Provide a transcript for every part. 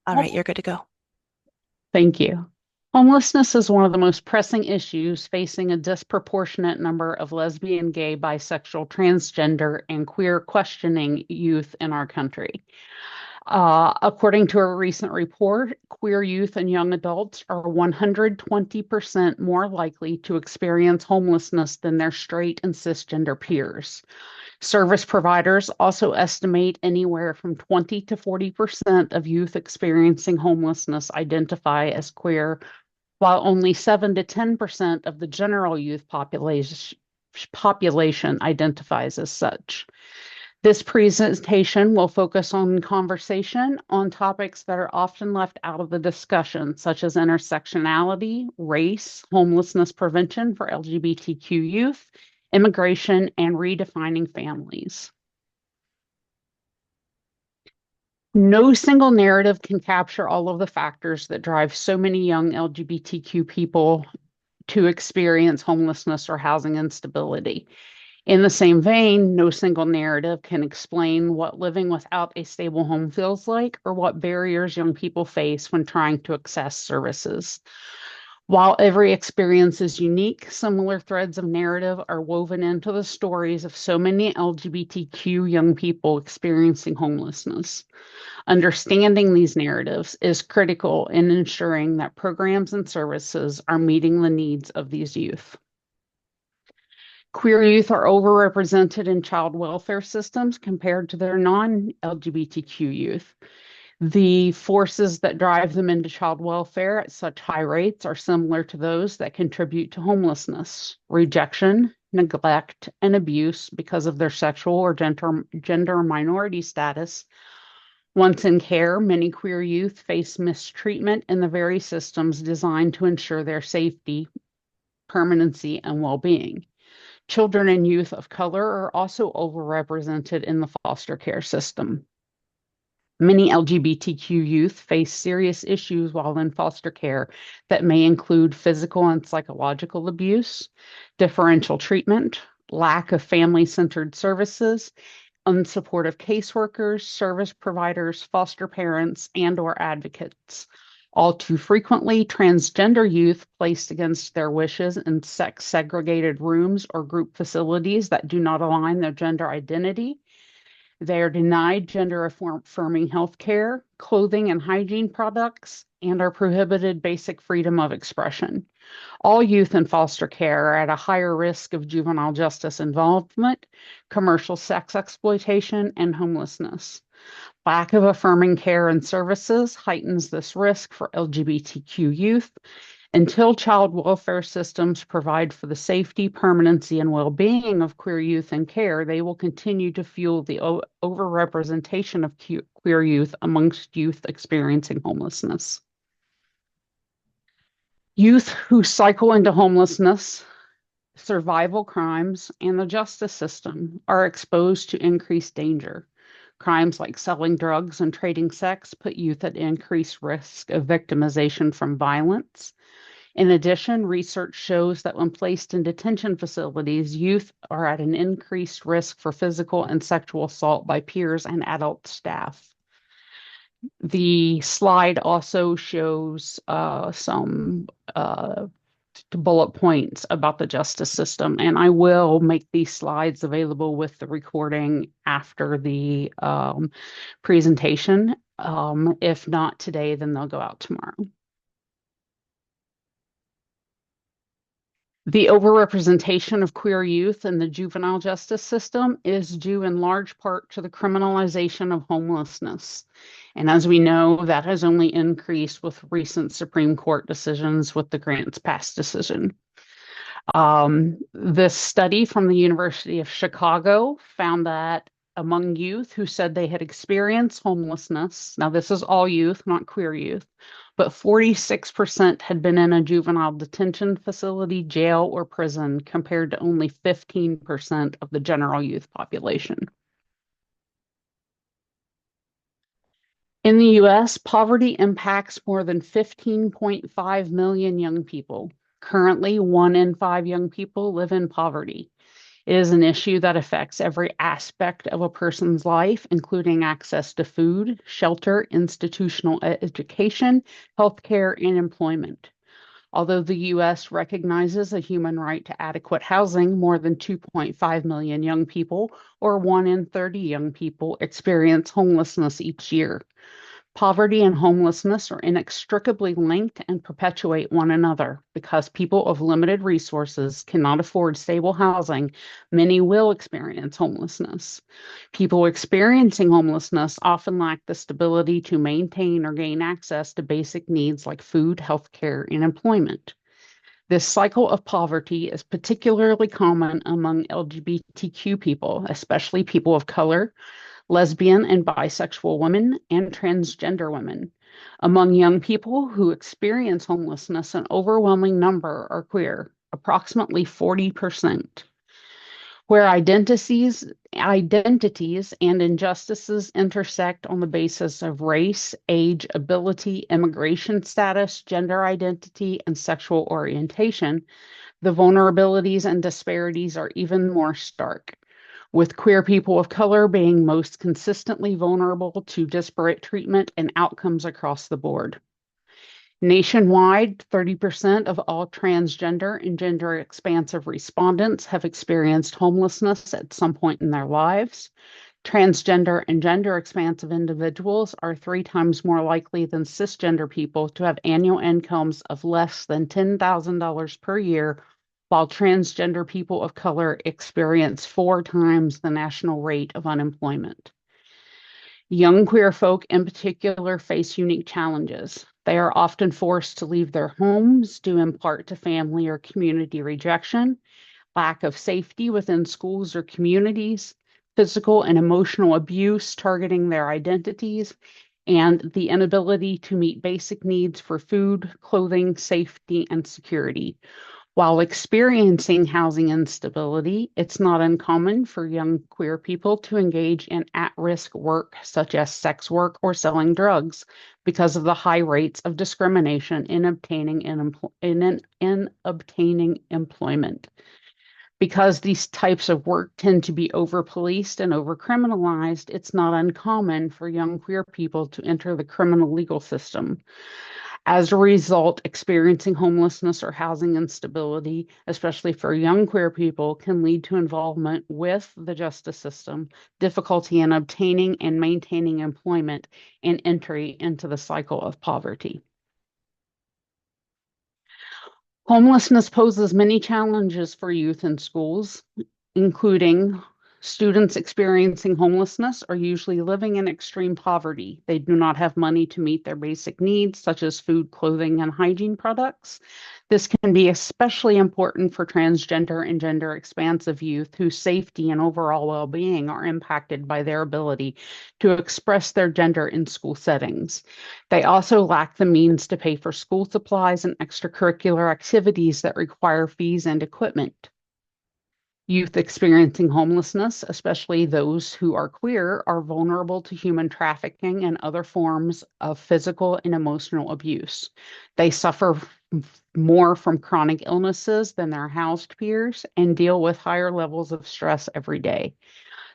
All right, you're good to go. Thank you. Homelessness is one of the most pressing issues facing a disproportionate number of lesbian, gay, bisexual, transgender, and queer questioning youth in our country. According to a recent report, queer youth and young adults are 120% more likely to experience homelessness than their straight and cisgender peers. Service providers also estimate anywhere from 20 to 40% of youth experiencing homelessness identify as queer, while only 7 to 10% of the general youth population identifies as such. This presentation will focus on conversation on topics that are often left out of the discussion, such as intersectionality, race, homelessness prevention for LGBTQ youth, immigration, and redefining families. No single narrative can capture all of the factors that drive so many young LGBTQ people to experience homelessness or housing instability. In the same vein, no single narrative can explain what living without a stable home feels like or what barriers young people face when trying to access services. While every experience is unique, similar threads of narrative are woven into the stories of so many LGBTQ young people experiencing homelessness. Understanding these narratives is critical in ensuring that programs and services are meeting the needs of these youth. Queer youth are overrepresented in child welfare systems compared to their non-LGBTQ youth. The forces that drive them into child welfare at such high rates are similar to those that contribute to homelessness: rejection, neglect, and abuse because of their sexual or gender minority status. Once in care, many queer youth face mistreatment in the very systems designed to ensure their safety, permanency, and well-being. Children and youth of color are also overrepresented in the foster care system. Many LGBTQ youth face serious issues while in foster care that may include physical and psychological abuse, differential treatment, lack of family-centered services, unsupportive caseworkers, service providers, foster parents, and/or advocates. All too frequently, transgender youth placed against their wishes in sex-segregated rooms or group facilities that do not align their gender identity. They are denied gender-affirming health care, clothing and hygiene products, and are prohibited basic freedom of expression. All youth in foster care are at a higher risk of juvenile justice involvement, commercial sex exploitation, and homelessness. Lack of affirming care and services heightens this risk for LGBTQ youth. Until child welfare systems provide for the safety, permanency, and well-being of queer youth in care, they will continue to fuel the overrepresentation of queer youth amongst youth experiencing homelessness. Youth who cycle into homelessness, survival crimes, and the justice system are exposed to increased danger. Crimes like selling drugs and trading sex put youth at increased risk of victimization from violence. In addition, research shows that when placed in detention facilities, youth are at an increased risk for physical and sexual assault by peers and adult staff. The slide also shows some bullet points about the justice system, and I will make these slides available with the recording after the presentation. If not today, then they'll go out tomorrow. The overrepresentation of queer youth in the juvenile justice system is due in large part to the criminalization of homelessness. And as we know, that has only increased with recent Supreme Court decisions with the Grants Pass decision. This study from the University of Chicago found that among youth who said they had experienced homelessness, now this is all youth, not queer youth, but 46% had been in a juvenile detention facility, jail, or prison, compared to only 15% of the general youth population. In the US, poverty impacts more than 15.5 million young people. Currently, 1 in 5 young people live in poverty. It is an issue that affects every aspect of a person's life, including access to food, shelter, institutional education, healthcare, and employment. Although the U.S. recognizes a human right to adequate housing, more than 2.5 million young people, or 1 in 30 young people, experience homelessness each year. Poverty and homelessness are inextricably linked and perpetuate one another. Because people of limited resources cannot afford stable housing, many will experience homelessness. People experiencing homelessness often lack the stability to maintain or gain access to basic needs like food, healthcare, and employment. This cycle of poverty is particularly common among LGBTQ people, especially people of color, lesbian and bisexual women, and transgender women. Among young people who experience homelessness, an overwhelming number are queer, approximately 40%. Where identities and injustices intersect on the basis of race, age, ability, immigration status, gender identity, and sexual orientation, the vulnerabilities and disparities are even more stark, with queer people of color being most consistently vulnerable to disparate treatment and outcomes across the board. Nationwide, 30% of all transgender and gender expansive respondents have experienced homelessness at some point in their lives. Transgender and gender expansive individuals are 3 times more likely than cisgender people to have annual incomes of less than $10,000 per year, while transgender people of color experience 4 times the national rate of unemployment. Young queer folk in particular face unique challenges. They are often forced to leave their homes due in part to family or community rejection, lack of safety within schools or communities, physical and emotional abuse targeting their identities, and the inability to meet basic needs for food, clothing, safety, and security. While experiencing housing instability, it's not uncommon for young queer people to engage in at-risk work such as sex work or selling drugs because of the high rates of discrimination in obtaining employment. Because these types of work tend to be over-policed and over-criminalized, it's not uncommon for young queer people to enter the criminal legal system. As a result, experiencing homelessness or housing instability, especially for young queer people, can lead to involvement with the justice system, difficulty in obtaining and maintaining employment, and entry into the cycle of poverty. Homelessness poses many challenges for youth in schools, including students experiencing homelessness are usually living in extreme poverty. They do not have money to meet their basic needs, such as food, clothing, and hygiene products. This can be especially important for transgender and gender expansive youth whose safety and overall well-being are impacted by their ability to express their gender in school settings. They also lack the means to pay for school supplies and extracurricular activities that require fees and equipment. Youth experiencing homelessness, especially those who are queer, are vulnerable to human trafficking and other forms of physical and emotional abuse. They suffer more from chronic illnesses than their housed peers and deal with higher levels of stress every day.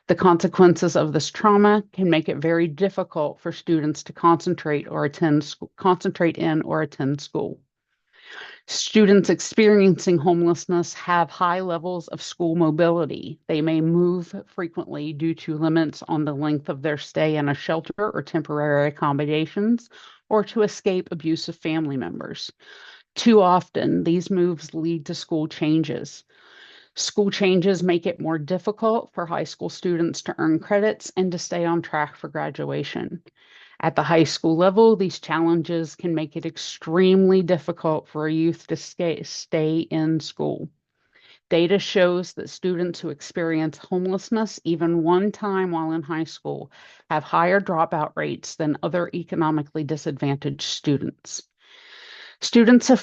The consequences of this trauma can make it very difficult for students to concentrate in or attend school. Students experiencing homelessness have high levels of school mobility. They may move frequently due to limits on the length of their stay in a shelter or temporary accommodations, or to escape abusive family members. Too often, these moves lead to school changes. School changes make it more difficult for high school students to earn credits and to stay on track for graduation. At the high school level, these challenges can make it extremely difficult for a youth to stay in school. Data shows that students who experience homelessness even one time while in high school have higher dropout rates than other economically disadvantaged students. Studies have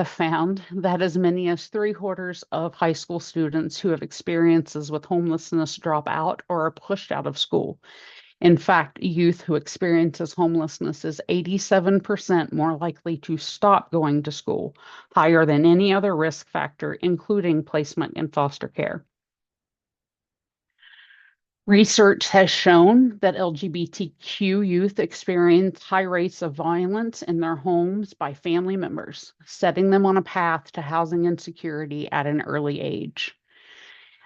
found that as many as 3/4 of high school students who have experiences with homelessness drop out or are pushed out of school. In fact, youth who experiences homelessness is 87% more likely to stop going to school, higher than any other risk factor, including placement in foster care. Research has shown that LGBTQ youth experience high rates of violence in their homes by family members, setting them on a path to housing insecurity at an early age.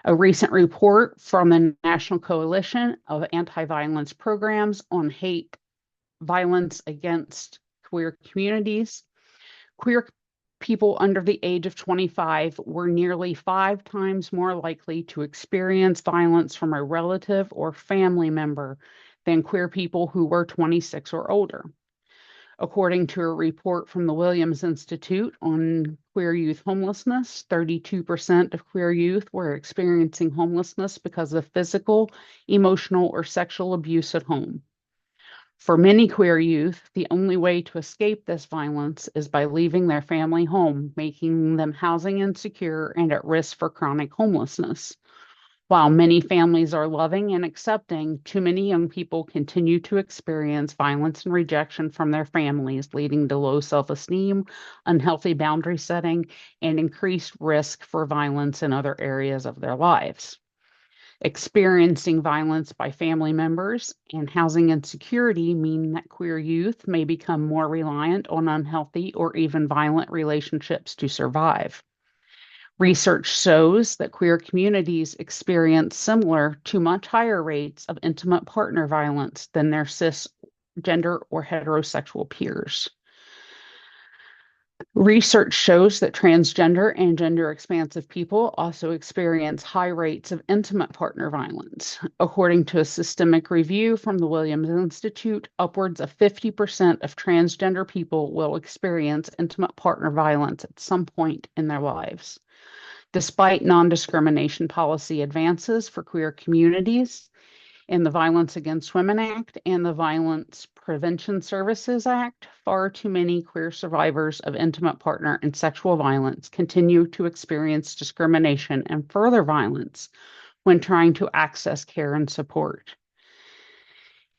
A recent report from the National Coalition of Anti-Violence Programs on Hate Violence Against Queer Communities, queer people under the age of 25 were nearly 5 times more likely to experience violence from a relative or family member than queer people who were 26 or older. According to a report from the Williams Institute on Queer Youth Homelessness, 32% of queer youth were experiencing homelessness because of physical, emotional, or sexual abuse at home. For many queer youth, the only way to escape this violence is by leaving their family home, making them housing insecure and at risk for chronic homelessness. While many families are loving and accepting, too many young people continue to experience violence and rejection from their families, leading to low self-esteem, unhealthy boundary setting, and increased risk for violence in other areas of their lives. Experiencing violence by family members and housing insecurity mean that queer youth may become more reliant on unhealthy or even violent relationships to survive. Research shows that queer communities experience similar to much higher rates of intimate partner violence than their cisgender or heterosexual peers. Research shows that transgender and gender expansive people also experience high rates of intimate partner violence. According to a systemic review from the Williams Institute, upwards of 50% of transgender people will experience intimate partner violence at some point in their lives. Despite non-discrimination policy advances for queer communities in the Violence Against Women Act and the Violence Prevention Services Act, far too many queer survivors of intimate partner and sexual violence continue to experience discrimination and further violence when trying to access care and support.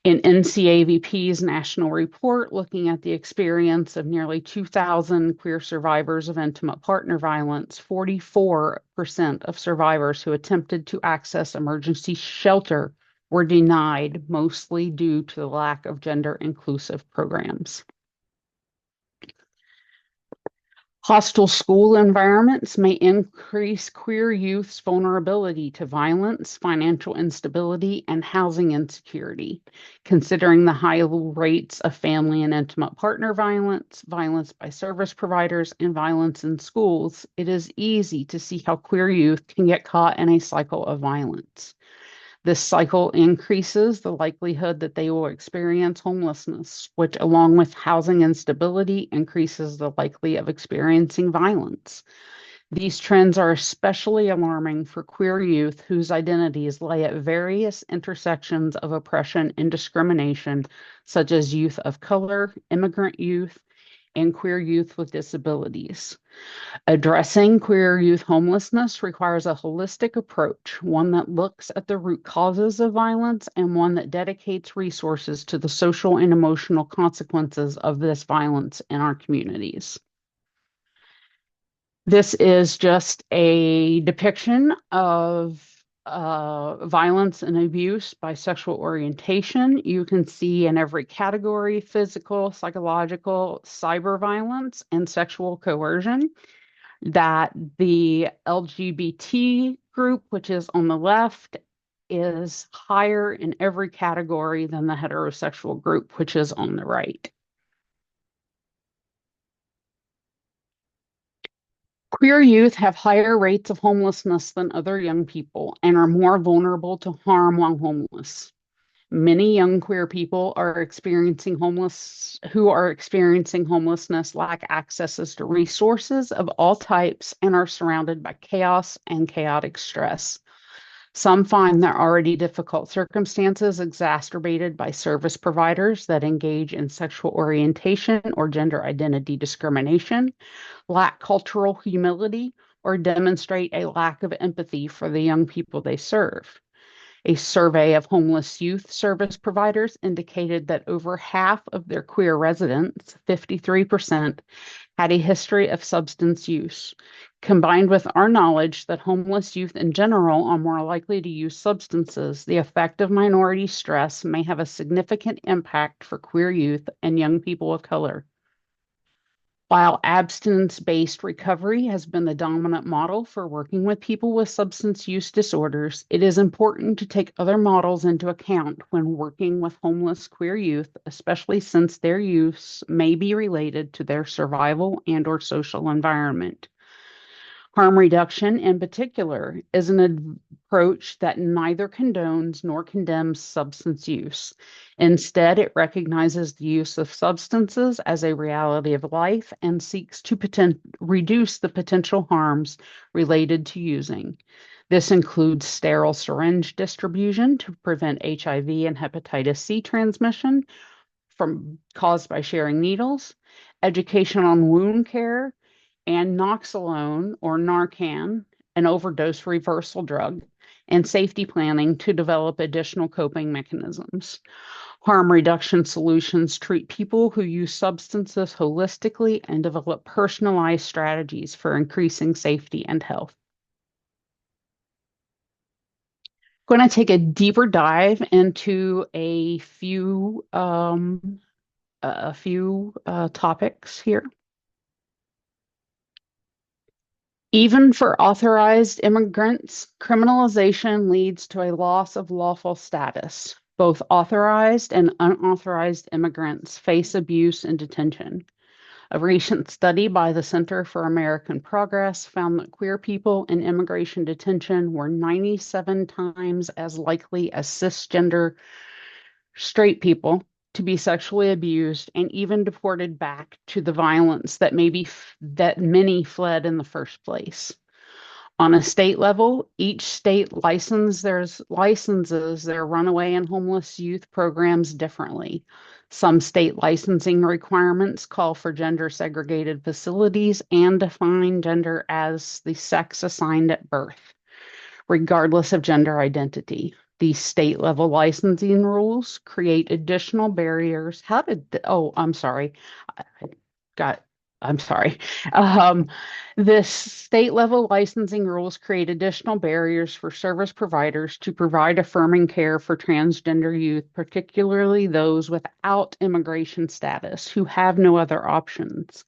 In NCAVP's national report looking at the experience of nearly 2,000 queer survivors of intimate partner violence, 44% of survivors who attempted to access emergency shelter were denied, mostly due to the lack of gender-inclusive programs. Hostile school environments may increase queer youth's vulnerability to violence, financial instability, and housing insecurity. Considering the high rates of family and intimate partner violence, violence by service providers, and violence in schools, it is easy to see how queer youth can get caught in a cycle of violence. This cycle increases the likelihood that they will experience homelessness, which, along with housing instability, increases the likelihood of experiencing violence. These trends are especially alarming for queer youth whose identities lay at various intersections of oppression and discrimination, such as youth of color, immigrant youth, and queer youth with disabilities. Addressing queer youth homelessness requires a holistic approach, one that looks at the root causes of violence and one that dedicates resources to the social and emotional consequences of this violence in our communities. This is just a depiction of violence and abuse by sexual orientation. You can see in every category: physical, psychological, cyber violence, and sexual coercion, that the LGBT group, which is on the left, is higher in every category than the heterosexual group, which is on the right. Queer youth have higher rates of homelessness than other young people and are more vulnerable to harm while homeless. Many young queer people who are experiencing homelessness lack access to resources of all types and are surrounded by chaos and chaotic stress. Some find their already difficult circumstances exacerbated by service providers that engage in sexual orientation or gender identity discrimination, lack cultural humility, or demonstrate a lack of empathy for the young people they serve. A survey of homeless youth service providers indicated that over half of their queer residents, 53%, had a history of substance use. Combined with our knowledge that homeless youth in general are more likely to use substances, the effect of minority stress may have a significant impact for queer youth and young people of color. While abstinence-based recovery has been the dominant model for working with people with substance use disorders, it is important to take other models into account when working with homeless queer youth, especially since their use may be related to their survival and/or social environment. Harm reduction, in particular, is an approach that neither condones nor condemns substance use. Instead, it recognizes the use of substances as a reality of life and seeks to reduce the potential harms related to using. This includes sterile syringe distribution to prevent HIV and hepatitis C transmission caused by sharing needles, education on wound care, and Noxalone or Narcan, an overdose reversal drug, and safety planning to develop additional coping mechanisms. Harm reduction solutions treat people who use substances holistically and develop personalized strategies for increasing safety and health. Going to take a deeper dive into a few topics here. Even for authorized immigrants, criminalization leads to a loss of lawful status. Both authorized and unauthorized immigrants face abuse in detention. A recent study by the Center for American Progress found that queer people in immigration detention were 97 times as likely as cisgender straight people to be sexually abused and even deported back to the violence that many fled in the first place. On a state level, each state licenses their runaway and homeless youth programs differently. Some state licensing requirements call for gender segregated facilities and define gender as the sex assigned at birth, regardless of gender identity. These state level licensing rules create additional barriers. I'm sorry. I got, I'm sorry. This state level licensing rules create additional barriers for service providers to provide affirming care for transgender youth, particularly those without immigration status who have no other options.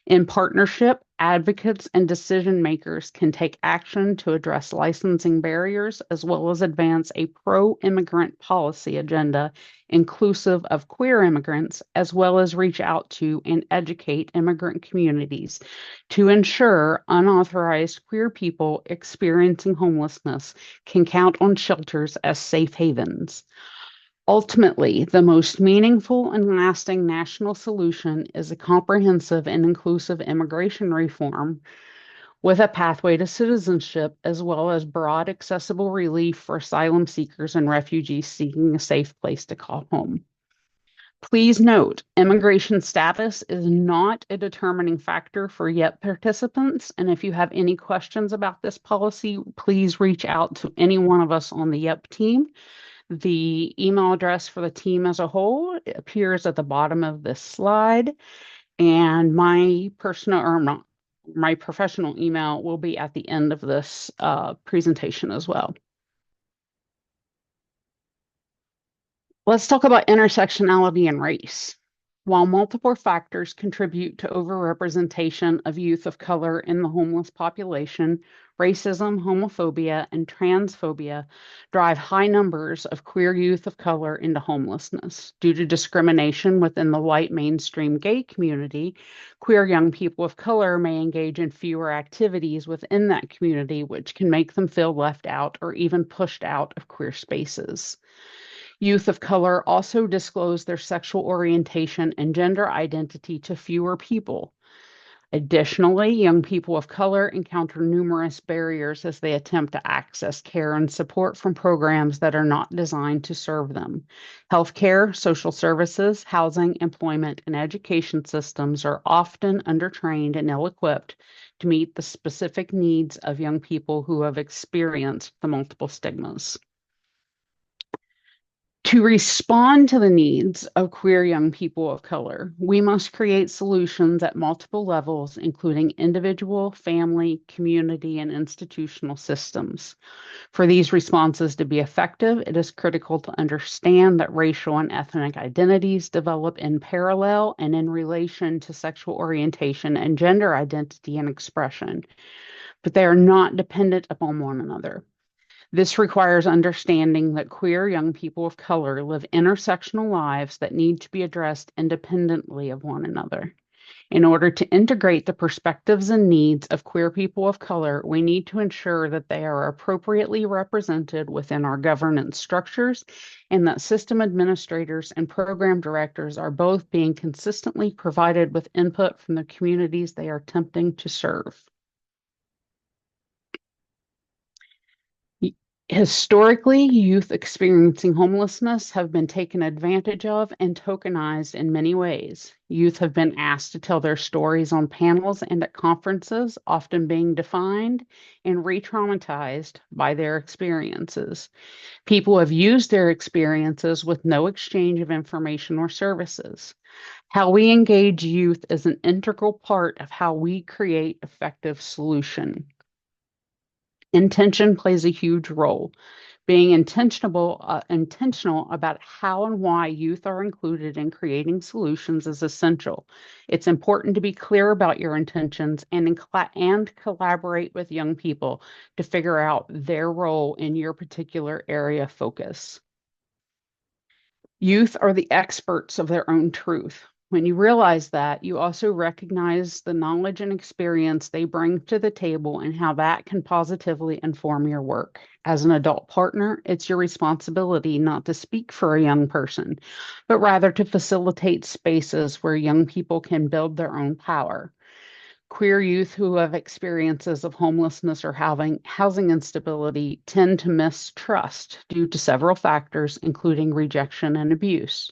In partnership, advocates and decision makers can take action to address licensing barriers as well as advance a pro-immigrant policy agenda inclusive of queer immigrants, as well as reach out to and educate immigrant communities to ensure unauthorized queer people experiencing homelessness can count on shelters as safe havens. Ultimately, the most meaningful and lasting national solution is a comprehensive and inclusive immigration reform with a pathway to citizenship, as well as broad, accessible relief for asylum seekers and refugees seeking a safe place to call home. Please note, immigration status is not a determining factor for YEHP participants, and if you have any questions about this policy, please reach out to any one of us on the YEHP team. The email address for the team as a whole appears at the bottom of this slide, and my professional email will be at the end of this presentation as well. Let's talk about intersectionality and race. While multiple factors contribute to overrepresentation of youth of color in the homeless population, racism, homophobia, and transphobia drive high numbers of queer youth of color into homelessness. Due to discrimination within the white mainstream gay community, queer young people of color may engage in fewer activities within that community, which can make them feel left out or even pushed out of queer spaces. Youth of color also disclose their sexual orientation and gender identity to fewer people. Additionally, young people of color encounter numerous barriers as they attempt to access care and support from programs that are not designed to serve them. Healthcare, social services, housing, employment, and education systems are often undertrained and ill-equipped to meet the specific needs of young people who have experienced the multiple stigmas. To respond to the needs of queer young people of color, we must create solutions at multiple levels, including individual, family, community, and institutional systems. For these responses to be effective, it is critical to understand that racial and ethnic identities develop in parallel and in relation to sexual orientation and gender identity and expression, but they are not dependent upon one another. This requires understanding that queer young people of color live intersectional lives that need to be addressed independently of one another. In order to integrate the perspectives and needs of queer people of color, we need to ensure that they are appropriately represented within our governance structures and that system administrators and program directors are both being consistently provided with input from the communities they are attempting to serve. Historically, youth experiencing homelessness have been taken advantage of and tokenized in many ways. Youth have been asked to tell their stories on panels and at conferences, often being defined and re traumatized by their experiences. People have used their experiences with no exchange of information or services. How we engage youth is an integral part of how we create effective solution. Intention plays a huge role. Being intentional about how and why youth are included in creating solutions is essential. It's important to be clear about your intentions and collaborate with young people to figure out their role in your particular area of focus. Youth are the experts of their own truth. When you realize that, you also recognize the knowledge and experience they bring to the table and how that can positively inform your work. As an adult partner, it's your responsibility not to speak for a young person, but rather to facilitate spaces where young people can build their own power. Queer youth who have experiences of homelessness or housing instability tend to mistrust due to several factors, including rejection and abuse.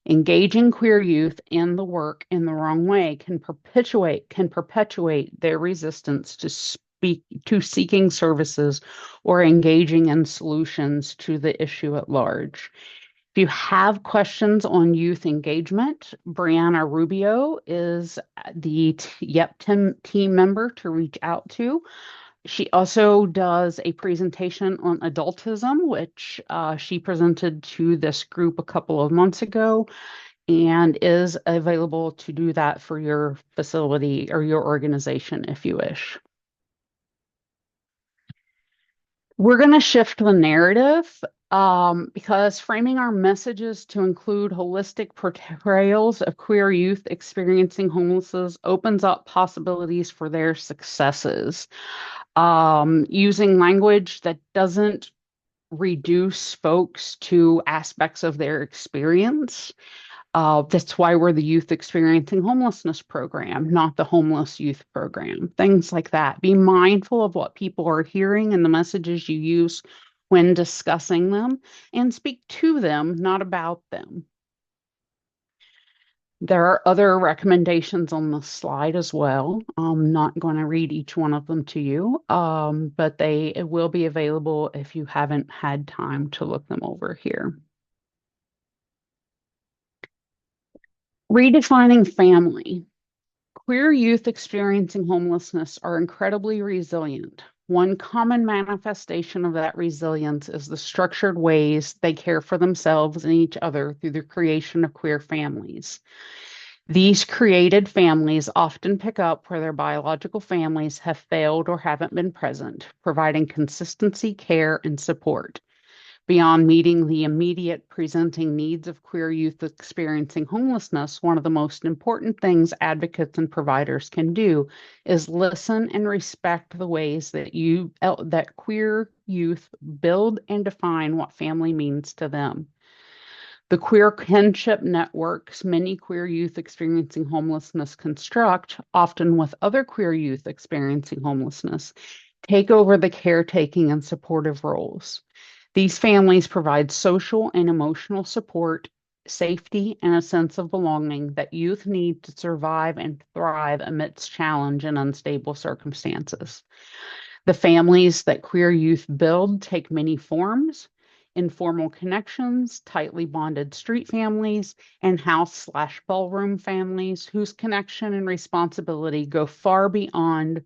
Engaging queer youth in the work in the wrong way can perpetuate their resistance to seeking services or engaging in solutions to the issue at large. If you have questions on youth engagement, Brianna Rubio is the YEHP team member to reach out to. She also does a presentation on adultism, which she presented to this group a couple of months ago, and is available to do that for your facility or your organization if you wish. We're going to shift the narrative because framing our messages to include holistic portrayals of queer youth experiencing homelessness opens up possibilities for their successes. Using language that doesn't reduce folks to aspects of their experience. That's why we're the Youth Experiencing Homelessness program, not the Homeless Youth program. Things like that. Be mindful of what people are hearing and the messages you use when discussing them, and speak to them, not about them. There are other recommendations on the slide as well. I'm not going to read each one of them to you, but they will be available if you haven't had time to look them over here. Redefining family. Queer youth experiencing homelessness are incredibly resilient. One common manifestation of that resilience is the structured ways they care for themselves and each other through the creation of queer families. These created families often pick up where their biological families have failed or haven't been present, providing consistency, care, and support. Beyond meeting the immediate presenting needs of queer youth experiencing homelessness, one of the most important things advocates and providers can do is listen and respect the ways that queer youth build and define what family means to them. The queer kinship networks many queer youth experiencing homelessness construct, often with other queer youth experiencing homelessness, take over the caretaking and supportive roles. These families provide social and emotional support, safety, and a sense of belonging that youth need to survive and thrive amidst challenge and unstable circumstances. The families that queer youth build take many forms, informal connections, tightly bonded street families, and house/ballroom families whose connection and responsibility go far beyond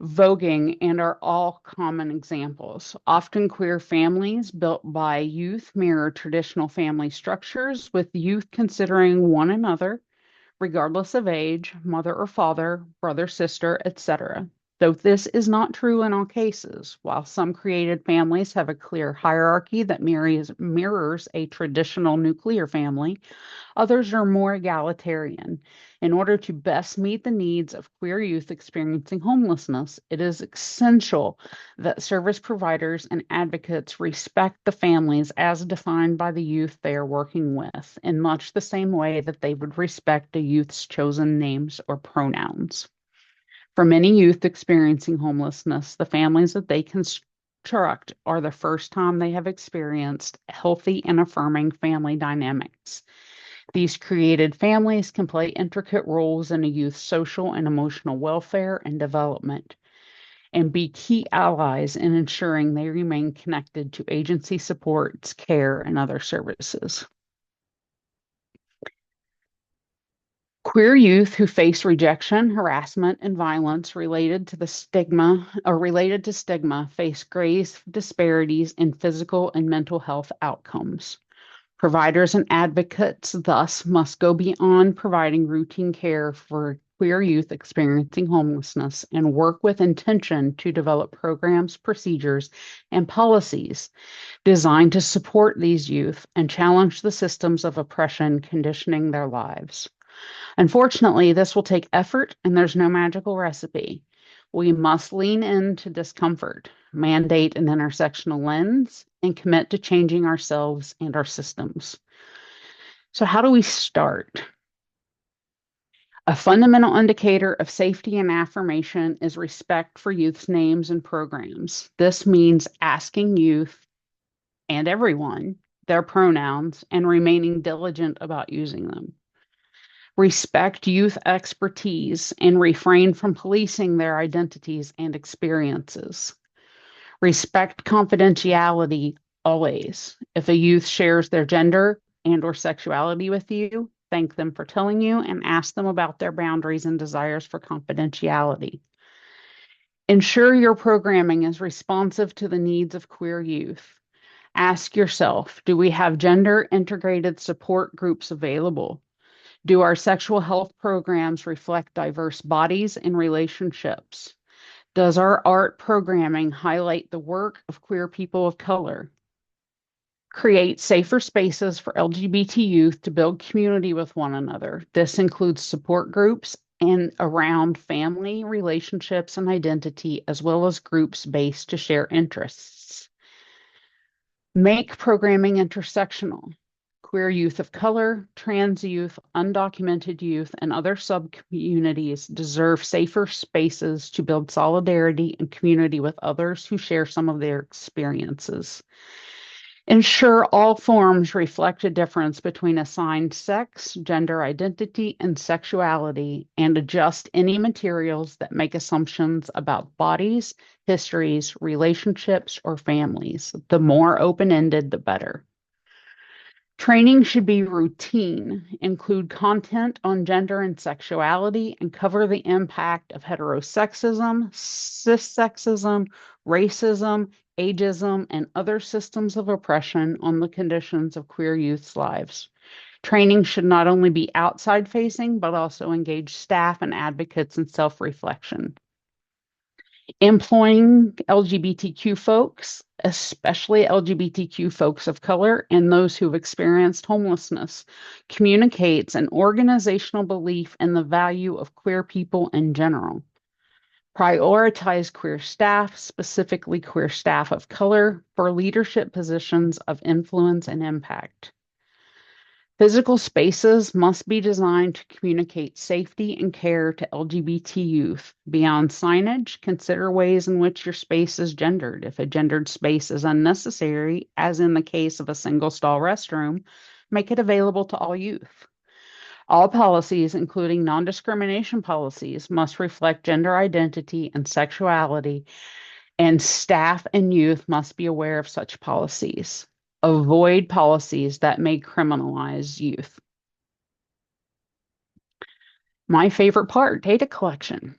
voguing and are all common examples. Often queer families built by youth mirror traditional family structures, with youth considering one another regardless of age, mother or father, brother, sister, etc. Though this is not true in all cases, while some created families have a clear hierarchy that mirrors a traditional nuclear family, others are more egalitarian. In order to best meet the needs of queer youth experiencing homelessness, it is essential that service providers and advocates respect the families as defined by the youth they are working with, in much the same way that they would respect a youth's chosen names or pronouns. For many youth experiencing homelessness, the families that they construct are the first time they have experienced healthy and affirming family dynamics. These created families can play intricate roles in a youth's social and emotional welfare and development, and be key allies in ensuring they remain connected to agency supports, care, and other services. Queer youth who face rejection, harassment, and violence related to stigma face grave disparities in physical and mental health outcomes. Providers and advocates thus must go beyond providing routine care for queer youth experiencing homelessness and work with intention to develop programs, procedures, and policies designed to support these youth and challenge the systems of oppression conditioning their lives. Unfortunately, this will take effort and there's no magical recipe. We must lean into discomfort, mandate an intersectional lens, and commit to changing ourselves and our systems. So, how do we start? A fundamental indicator of safety and affirmation is respect for youth's names and programs. This means asking youth and everyone their pronouns and remaining diligent about using them. Respect youth expertise and refrain from policing their identities and experiences. Respect confidentiality always. If a youth shares their gender and or sexuality with you, thank them for telling you and ask them about their boundaries and desires for confidentiality. Ensure your programming is responsive to the needs of queer youth. Ask yourself, do we have gender integrated support groups available? Do our sexual health programs reflect diverse bodies and relationships? Does our art programming highlight the work of queer people of color? Create safer spaces for LGBT youth to build community with one another. This includes support groups and around family, relationships, and identity, as well as groups based to share interests. Make programming intersectional. Queer youth of color, trans youth, undocumented youth, and other sub-communities deserve safer spaces to build solidarity and community with others who share some of their experiences. Ensure all forms reflect a difference between assigned sex, gender identity, and sexuality, and adjust any materials that make assumptions about bodies, histories, relationships, or families. The more open-ended, the better. Training should be routine, include content on gender and sexuality, and cover the impact of heterosexism, cissexism, racism, ageism, and other systems of oppression on the conditions of queer youth's lives. Training should not only be outside facing, but also engage staff and advocates in self-reflection. Employing LGBTQ folks, especially LGBTQ folks of color and those who've experienced homelessness, communicates an organizational belief in the value of queer people in general. Prioritize queer staff, specifically queer staff of color, for leadership positions of influence and impact. Physical spaces must be designed to communicate safety and care to LGBT youth. Beyond signage, consider ways in which your space is gendered. If a gendered space is unnecessary, as in the case of a single-stall restroom, make it available to all youth. All policies, including non-discrimination policies, must reflect gender identity and sexuality and staff and youth must be aware of such policies. Avoid policies that may criminalize youth. My favorite part, data collection.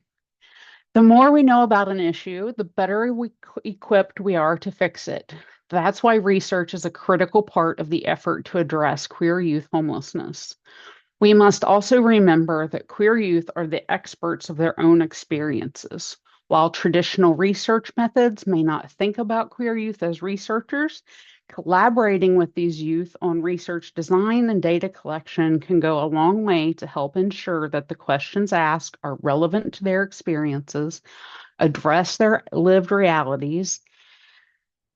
The more we know about an issue, the better equipped we are to fix it. That's why research is a critical part of the effort to address queer youth homelessness. We must also remember that queer youth are the experts of their own experiences. While traditional research methods may not think about queer youth as researchers, collaborating with these youth on research design and data collection can go a long way to help ensure that the questions asked are relevant to their experiences, address their lived realities,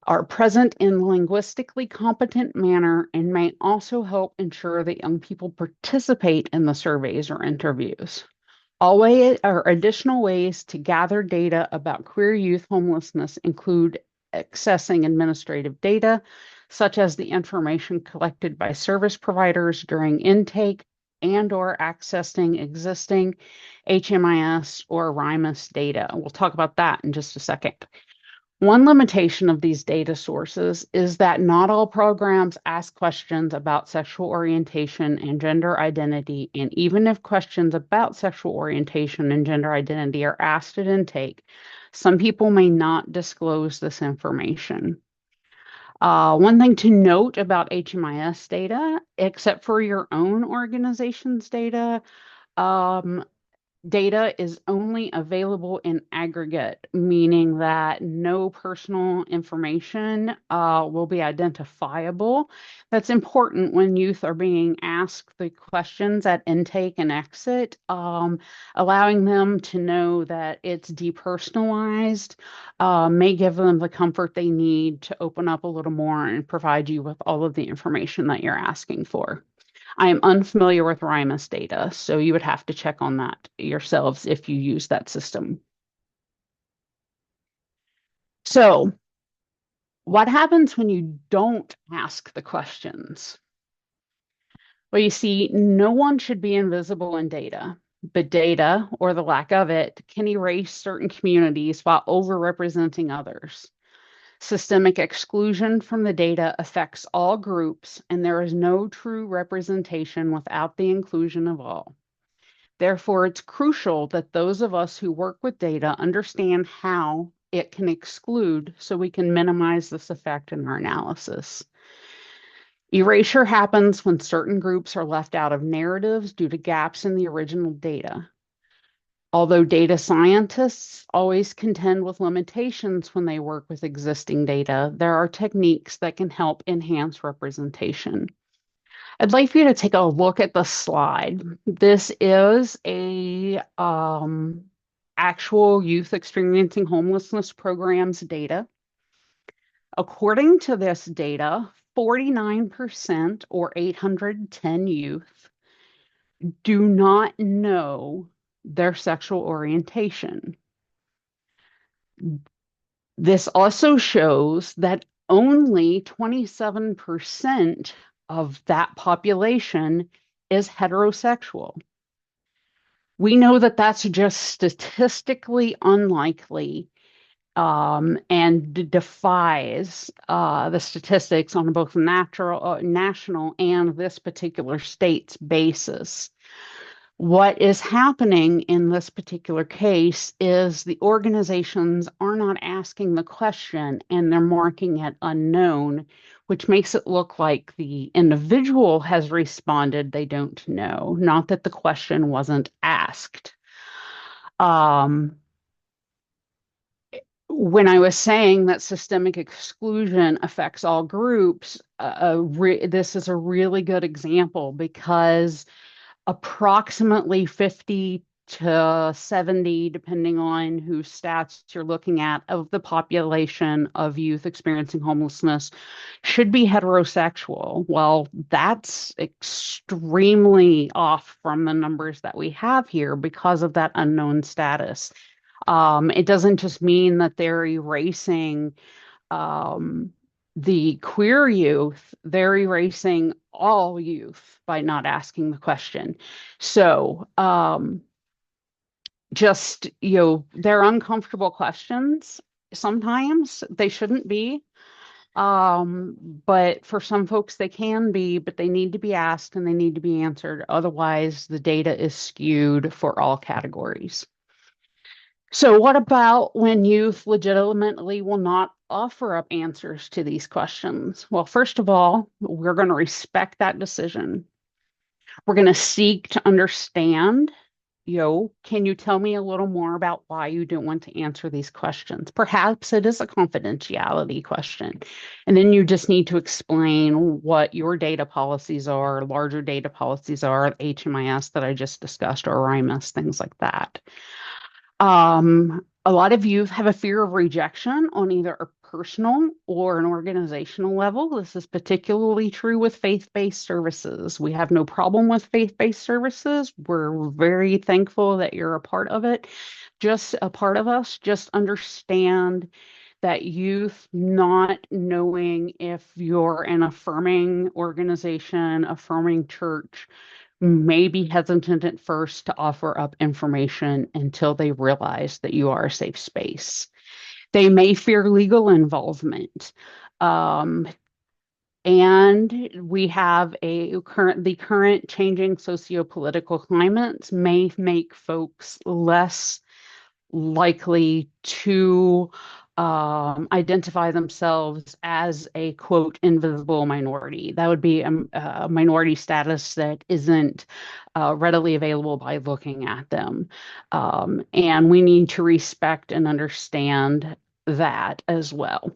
are present in a linguistically competent manner, and may also help ensure that young people participate in the surveys or interviews. Always, or additional ways to gather data about queer youth homelessness include accessing administrative data, such as the information collected by service providers during intake and/or accessing existing HMIS or RIMUS data. We'll talk about that in just a second. One limitation of these data sources is that not all programs ask questions about sexual orientation and gender identity, and even if questions about sexual orientation and gender identity are asked at intake, some people may not disclose this information. One thing to note about HMIS data, except for your own organization's data, um, data is only available in aggregate, meaning that no personal information will be identifiable. That's important when youth are being asked the questions at intake and exit, allowing them to know that it's depersonalized, may give them the comfort they need to open up a little more and provide you with all of the information that you're asking for. I am unfamiliar with RIMUS data, so you would have to check on that yourselves if you use that system. So, what happens when you don't ask the questions? Well, you see, no one should be invisible in data, but data, or the lack of it, can erase certain communities while overrepresenting others. Systemic exclusion from the data affects all groups, and there is no true representation without the inclusion of all. Therefore, it's crucial that those of us who work with data understand how it can exclude so we can minimize this effect in our analysis. Erasure happens when certain groups are left out of narratives due to gaps in the original data. Although data scientists always contend with limitations when they work with existing data, there are techniques that can help enhance representation. I'd like for you to take a look at the slide. This is a actual youth experiencing homelessness programs data. According to this data, 49% or 810 youth do not know their sexual orientation. This also shows that only 27% of that population is heterosexual. We know that that's just statistically unlikely, and defies the statistics on both national and this particular state's basis. What is happening in this particular case is the organizations are not asking the question and they're marking it unknown, which makes it look like the individual has responded they don't know, not that the question wasn't asked. When I was saying that systemic exclusion affects all groups, this is a really good example because approximately 50 to 70, depending on whose stats you're looking at, of the population of youth experiencing homelessness should be heterosexual. Well, that's extremely off from the numbers that we have here because of that unknown status. It doesn't just mean that they're erasing the queer youth, they're erasing all youth by not asking the question. So, they're uncomfortable questions. sometimes they shouldn't be. But for some folks they can be, but they need to be asked and they need to be answered. Otherwise, the data is skewed for all categories. So, what about when youth legitimately will not offer up answers to these questions? Well, first of all, we're going to respect that decision. We're going to seek to understand, can you tell me a little more about why you don't want to answer these questions? Perhaps it is a confidentiality question. And then you just need to explain what your data policies are, larger data policies are, HMIS that I just discussed, or RIMUS, things like that. A lot of youth have a fear of rejection on either a personal or an organizational level. This is particularly true with faith-based services. We have no problem with faith-based services. We're very thankful that you're a part of it. Just a part of us. Just understand that youth not knowing if you're an affirming organization, affirming church, may be hesitant at first to offer up information until they realize that you are a safe space. They may fear legal involvement. Um, and we have the current changing socio-political climates may make folks less likely to identify themselves as a quote invisible minority. That would be a minority status that isn't readily available by looking at them. And we need to respect and understand that as well.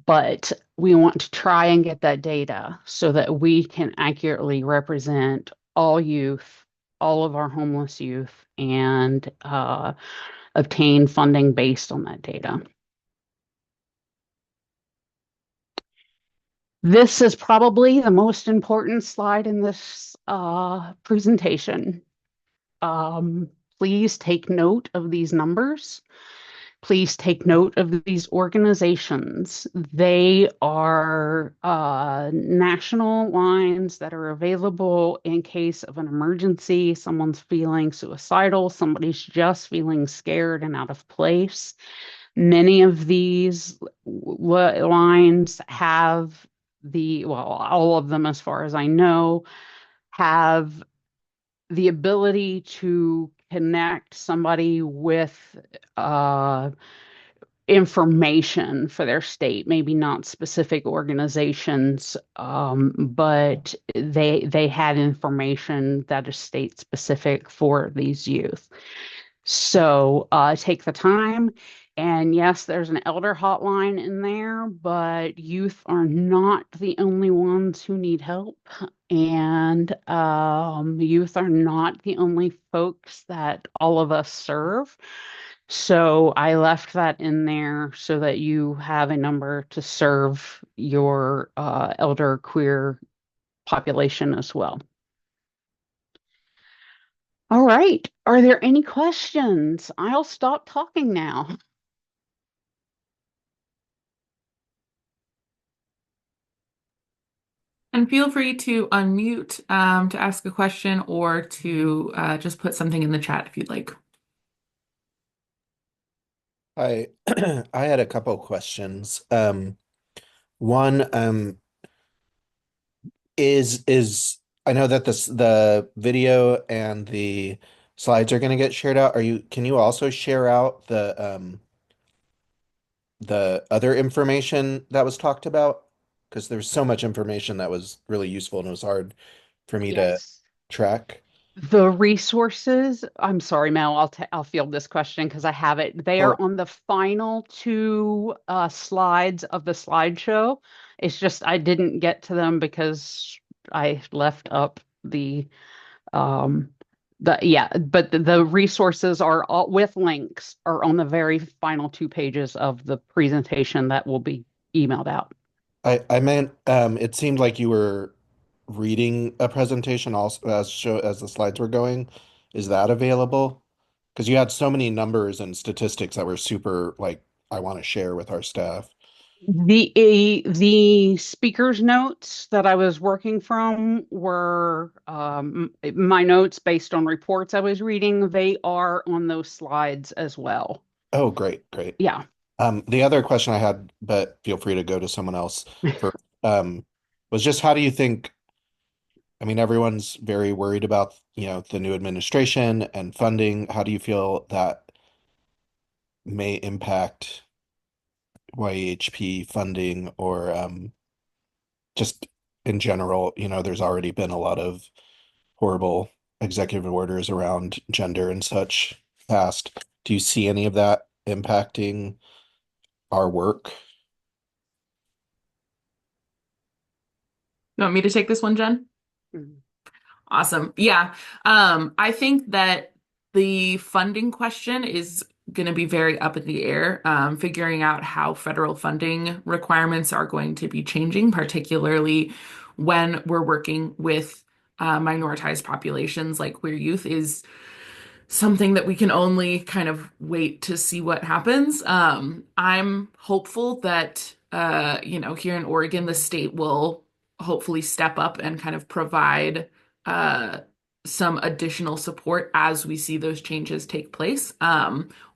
But we want to try and get that data so that we can accurately represent all youth, all of our homeless youth, and obtain funding based on that data. This is probably the most important slide in this presentation. Please take note of these numbers. Please take note of these organizations. They are national lines that are available in case of an emergency. Someone's feeling suicidal, somebody's just feeling scared and out of place. Many of these lines have all of them, as far as I know, have the ability to connect somebody with information for their state, maybe not specific organizations, but they had information that is state specific for these youth. So take the time. And yes, there's an elder hotline in there, but youth are not the only ones who need help. And youth are not the only folks that all of us serve. So I left that in there so that you have a number to serve your elder queer population as well. All right. Are there any questions? I'll stop talking now. And feel free to unmute to ask a question or to just put something in the chat if you'd like. I I had a couple questions. One, is I know that the video and the slides are going to get shared out. Can you also share out the other information that was talked about? Because there's so much information that was really useful and it was hard for me to Yes. track. The resources, I'm sorry, Mel, I'll field this question because I have it. They are Oh, on the final two slides of the slideshow. It's just I didn't get to them because I left up um but the resources are all with links are on the very final two pages of the presentation that will be emailed out. I meant it seemed like you were reading a presentation also as the slides were going. Is that available? Because you had so many numbers and statistics that were super like I want to share with our staff. The speaker's notes that I was working from were my notes based on reports I was reading. They are on those slides as well. Oh, great, great. Yeah. The other question I had, but feel free to go to someone else for, was just how do you think, I mean, everyone's very worried about, the new administration and funding. How do you feel that may impact YEHP funding or just in general? There's already been a lot of horrible executive orders around gender and such passed. Do you see any of that impacting our work? You want me to take this one, Jen? Mhm. Awesome. Yeah. I think that the funding question is going to be very up in the air. Figuring out how federal funding requirements are going to be changing, particularly when we're working with minoritized populations like queer youth, is something that we can only kind of wait to see what happens. I'm hopeful that, here in Oregon, the state will hopefully step up and kind of provide uh, some additional support as we see those changes take place.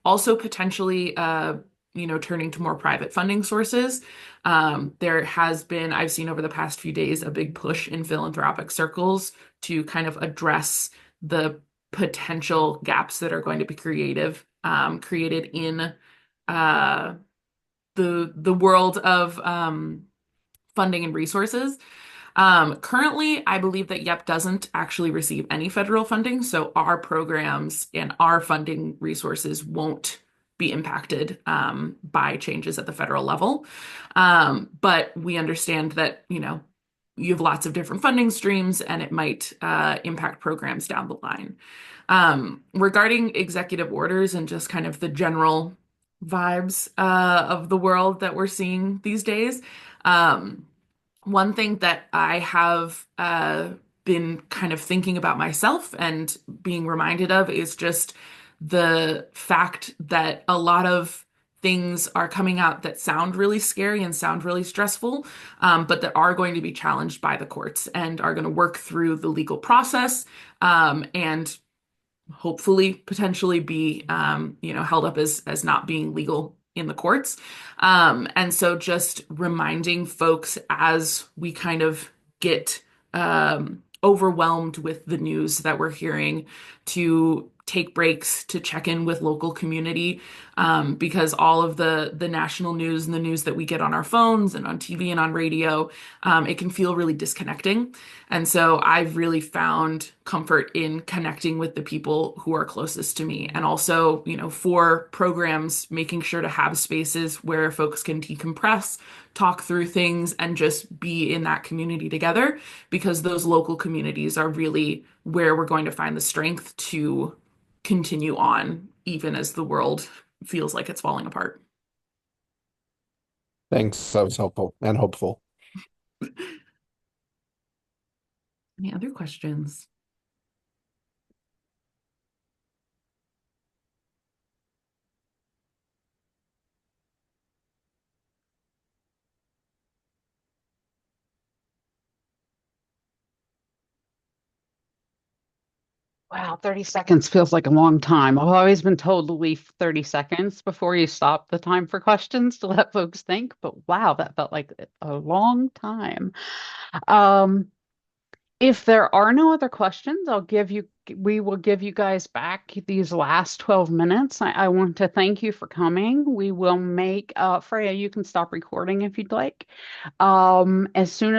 Also, potentially, turning to more private funding sources. There has been, I've seen over the past few days, a big push in philanthropic circles to kind of address the potential gaps that are going to be created in uh, the world of funding and resources. Currently, I believe that YEP doesn't actually receive any federal funding, so our programs and our funding resources won't be impacted by changes at the federal level. But we understand that, you have lots of different funding streams and it might impact programs down the line. Regarding executive orders and just kind of the general vibes of the world that we're seeing these days, um, one thing that I have been kind of thinking about myself and being reminded of is just the fact that a lot of things are coming out that sound really scary and sound really stressful, but that are going to be challenged by the courts and are going to work through the legal process, and hopefully potentially be held up as not being legal in the courts. And so just reminding folks as we kind of get overwhelmed with the news that we're hearing to take breaks to check in with local community, because all of the national news and the news that we get on our phones and on TV and on radio, it can feel really disconnecting. And so I've really found comfort in connecting with the people who are closest to me. And also, for programs, making sure to have spaces where folks can decompress, talk through things, and just be in that community together, because those local communities are really where we're going to find the strength to continue on, even as the world feels like it's falling apart. Thanks. That was helpful and hopeful. Any other questions? Wow, 30 seconds feels like a long time. I've always been told to leave 30 seconds before you stop the time for questions to let folks think, but wow, that felt like a long time. Um, if there are no other questions, we will give you guys back these last 12 minutes. I want to thank you for coming. We will make, Freya, you can stop recording if you'd like. As soon as